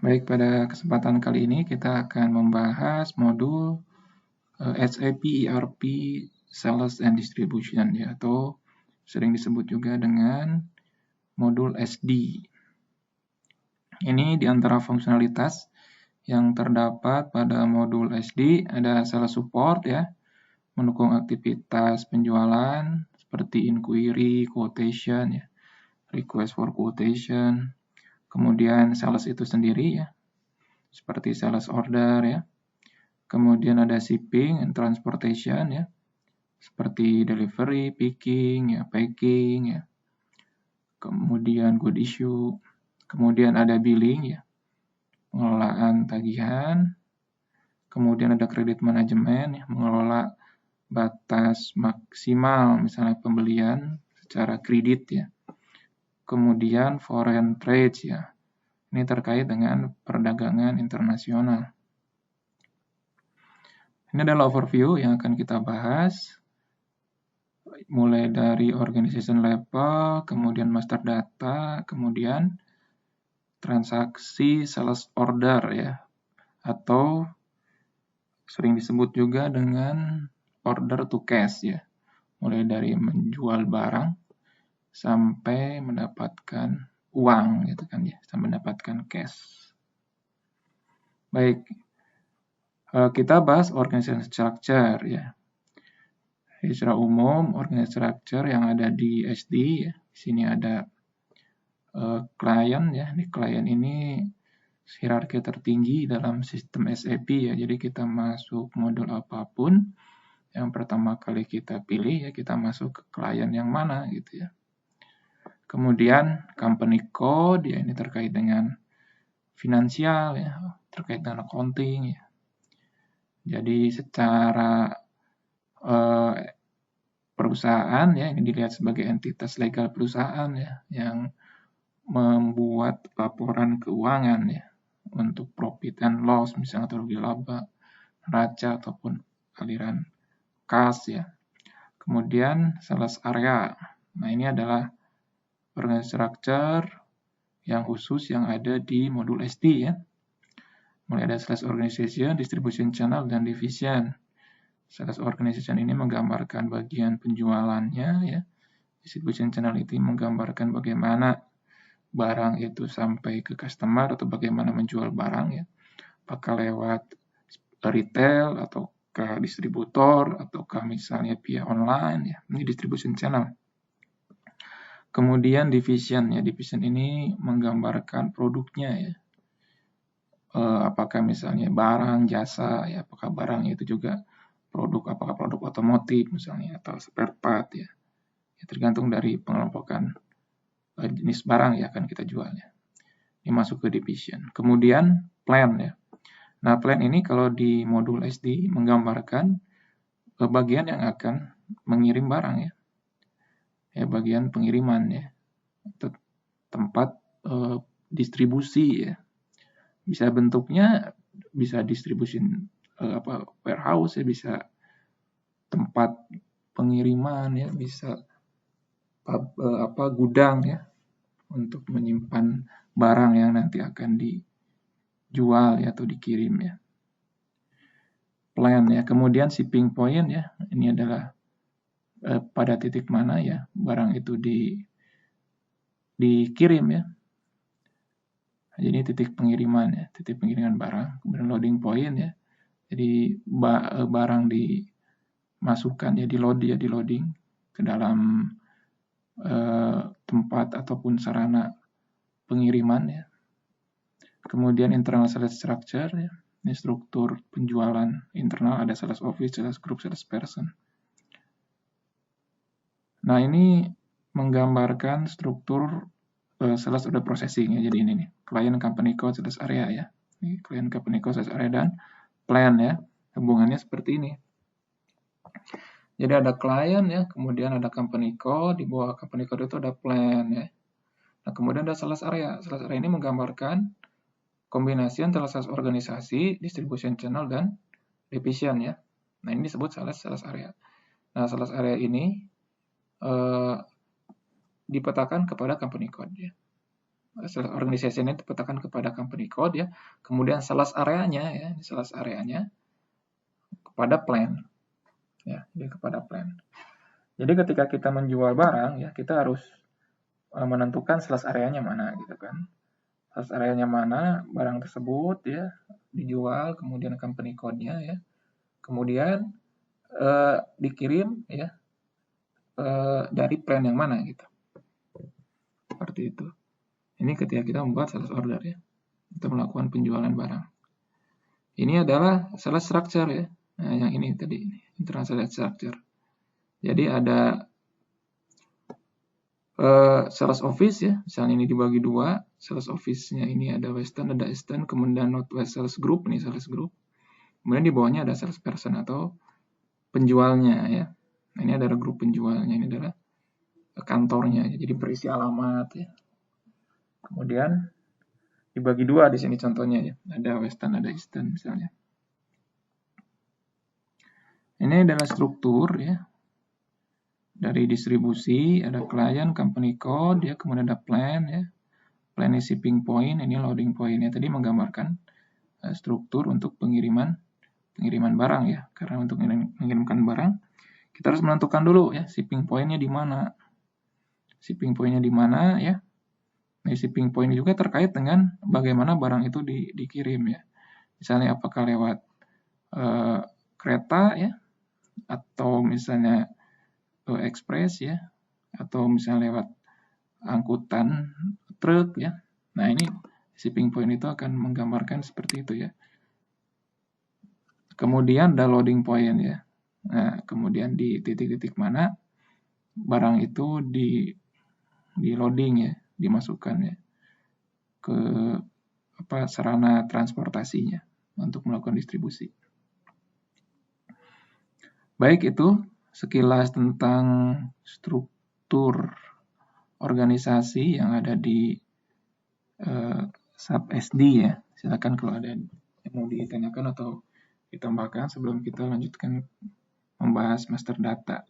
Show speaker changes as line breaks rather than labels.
Baik, pada kesempatan kali ini kita akan membahas modul SAP ERP Sales and Distribution, ya, atau sering disebut juga dengan modul SD. Ini di antara fungsionalitas yang terdapat pada modul SD ada sales support, ya, mendukung aktivitas penjualan seperti inquiry, quotation, ya, request for quotation. Kemudian sales itu sendiri, ya, seperti sales order, ya. Kemudian ada shipping and transportation, ya, seperti delivery, picking, ya, packing, ya. Kemudian good issue. Kemudian ada billing, ya, pengelolaan tagihan. Kemudian ada credit management, ya, mengelola batas maksimal misalnya pembelian secara kredit, ya. Kemudian foreign trade, ya. Ini terkait dengan perdagangan internasional. Ini adalah overview yang akan kita bahas, mulai dari organization level, kemudian master data, kemudian transaksi sales order, ya, atau sering disebut juga dengan order to cash, ya, mulai dari menjual barang sampai mendapatkan uang, gitu kan, ya, sampai mendapatkan cash. Baik, kita bahas organization structure, ya. Secara umum, organization structure yang ada di SD, ya, di sini ada klien, ya. Di klien ini hierarki tertinggi dalam sistem SAP, ya. Jadi kita masuk modul apapun, yang pertama kali kita pilih, ya, kita masuk ke klien yang mana, gitu, ya. Kemudian company code, ya, ini terkait dengan finansial, ya, terkait dengan accounting, ya. Jadi secara perusahaan, ya, ini dilihat sebagai entitas legal perusahaan, ya, yang membuat laporan keuangan, ya, untuk profit and loss, misalnya atau rugi laba, neraca ataupun aliran kas, ya. Kemudian sales area. Nah, ini adalah organization structure yang khusus yang ada di modul SD, ya. Mulai ada sales organization, distribution channel, dan division. Sales organization ini menggambarkan bagian penjualannya, ya. Distribution channel itu menggambarkan bagaimana barang itu sampai ke customer atau bagaimana menjual barang, ya. Apakah lewat retail atau ke distributor ataukah misalnya via online, ya. Ini distribution channel. Kemudian division, ya. Division ini menggambarkan produknya, ya. Apakah misalnya barang, jasa, ya. Apakah barang itu juga produk, apakah produk otomotif misalnya atau spare part, ya. Ya, tergantung dari pengelompokan jenis barang yang akan kita jual, ya. Ini masuk ke division. Kemudian plan, ya. Nah, plan ini kalau di modul SD menggambarkan bagian yang akan mengirim barang, ya. Ya, bagian pengiriman, ya. Tempat distribusi, ya. Bisa bentuknya bisa distribusi warehouse, ya, bisa tempat pengiriman, ya, bisa gudang, ya, untuk menyimpan barang yang nanti akan dijual, ya, atau dikirim, ya. Plan, ya. Kemudian shipping point, ya. Ini adalah pada titik mana, ya, barang itu dikirim, ya. Jadi titik pengiriman, ya, titik pengiriman barang. Kemudian loading point, ya. Jadi barang dimasukkan, ya, di loading ke dalam tempat ataupun sarana pengiriman, ya. Kemudian internal sales structure, ya. Ini struktur penjualan internal, ada sales office, sales group, sales person. Nah, ini menggambarkan struktur sales order processing, ya. Jadi ini nih, client, company code, sales area, ya. Ini client, company code, sales area, dan plan, ya. Hubungannya seperti ini. Jadi ada client, ya, kemudian ada company code, di bawah company code itu ada plan, ya. Nah, kemudian ada sales area. Sales area ini menggambarkan kombinasi antara sales organisasi, distribution channel, dan division, ya. Nah, ini disebut sales area. Nah, sales area ini dipetakan kepada company code, ya. sales organization itu petakan kepada company code ya, kemudian sales areanya ya, sales areanya kepada plan ya, jadi kepada plan. Jadi ketika kita menjual barang ya, kita harus menentukan sales areanya mana gitu kan. Sales areanya mana, barang tersebut ya dijual, kemudian company code-nya ya. Kemudian dikirim ya dari plan yang mana gitu. Seperti itu. Ini ketika kita membuat sales order ya. Kita melakukan penjualan barang. Ini adalah sales structure ya. Nah, yang ini tadi, internal sales structure. Jadi ada sales office ya, misalnya ini dibagi dua, sales office-nya ini ada Western, ada Eastern, kemudian Northwest sales group, ini sales group. Kemudian di bawahnya ada sales person atau penjualnya ya. Nah, ini adalah grup penjualnya, ini adalah kantornya, jadi berisi alamat ya. Kemudian dibagi dua di sini contohnya ya, ada Western, ada Eastern misalnya. Ini adalah struktur ya. Dari distribusi, ada klien, company code, ya, kemudian ada plan, ya. Plan is shipping point, ini loading point, ya. Tadi menggambarkan struktur untuk pengiriman barang, ya. Karena untuk mengirimkan barang, kita harus menentukan dulu, ya, shipping point-nya di mana. Shipping point-nya di mana, ya. Nah, shipping point juga terkait dengan bagaimana barang itu dikirim, ya. Misalnya apakah lewat kereta, ya, atau misalnya ekspres ya, atau misalnya lewat angkutan truk ya. Nah, ini shipping point itu akan menggambarkan seperti itu ya. Kemudian ada loading point ya. Nah, kemudian di titik-titik mana barang itu di loading ya, dimasukkan ya ke sarana transportasinya untuk melakukan distribusi. Baik, itu sekilas tentang struktur organisasi yang ada di sub SD ya. Silakan kalau ada yang mau ditanyakan atau ditambahkan sebelum kita lanjutkan membahas master data.